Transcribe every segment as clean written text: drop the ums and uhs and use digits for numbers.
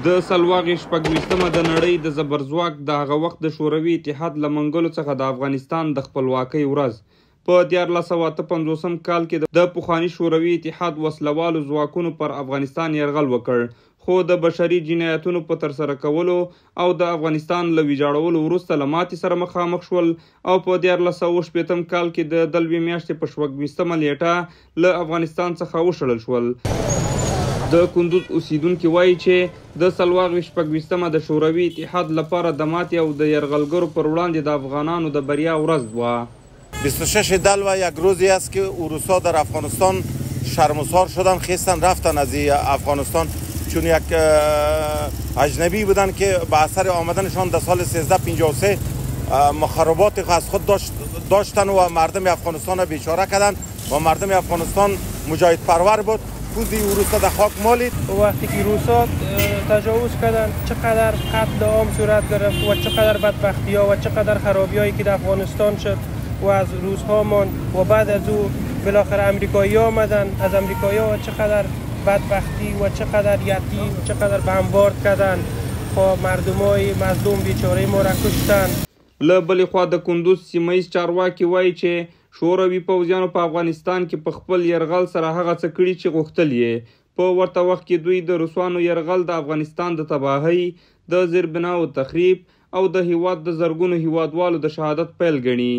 د سلواغې شپږویشتمه د نړۍ د زبرځواک د هغه وخت د شوروي اتحاد له منګلو څخه د افغانستان د خپلواکۍ ورځ په 1958 کال کې د پخواني شوروي اتحاد وسلوالو ځواکونو پر افغانستان یرغل وکړ، خو د بشري جنایتونو په ترسره کولو او د افغانستان له ویجاړولو وروسته له ماتې سره مخامخ شول او په 1960 کال کې د دلوي میاشتې په 26مه نیټه له افغانستان څخه وشړل شول. د کندوز اوسیدونکي وایي چې د سلواغې شپږویشتمه د شوروي اتحاد لپاره د ماتې او د یرغلګرو پر وړاندې د افغانانو د بریا ورځ وه. 26 دلو یک روزی است که روسا در افغانستان شرمسار شدن، خیستن رفتن از افغانستان، چون یک اجنبی بودن که به اثر آمدنشان در سال 1353 مخربات از خود داشتن و مردم افغانستان بیچاره کردن و مردم افغانستان مجاهد پرور بود. پوزی روسا در خاک مالید. وقتی که روسا تجاوز کردن چقدر قتل عام صورت گرفت و چقدر بدبختی ها و چقدر خرابی هایی که در افغانستان شد و از روزها ماند و بعد از او بالاخره امریکایی ها آمدن، از امریکایی ها چقدر بدبختی و چقدر یتیم چقدر بمبارد کردن، خب مردمای مظلوم بیچاره ما را کشتن. له بلې خوا د کندوز سیمهیز چارواکي وایي چې شوروي پوځیانو په افغانستان کې په خپل یرغل سره هغه څه کړي چې غوښتل یې. په ورته وخت کې دوی د روسانو یرغل د افغانستان د تباهۍ، د زیربناو تخریب او د هیواد د زرګونو هیوادوالو د شهادت پیل ګڼي.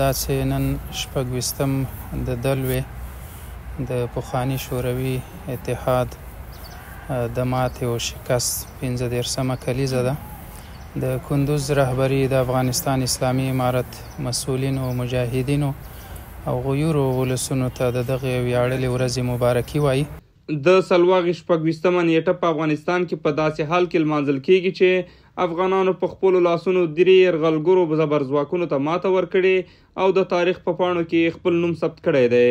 داسې نن شپږویشتم د دلوي د پخواني شوروي اتحاد د ماتې او شکست 15مه کلیزه ده. د کندوز رهبری د افغانستان اسلامي امارت مسؤلینو او مجاهدینو او غیورو ولسونو ته د دغه ویاړلې ورځې مبارکي وایي. د سلواغې شپږویشتمه نیټه په افغانستان کې په داسې حال کې لمانځل کیږي چې افغانانو په خپلو لاسونو درې یرغلګرو زبرځواکونو ته ماته ورکړې او د تاریخ په پاڼو کې خپل نوم ثبت کړی دی.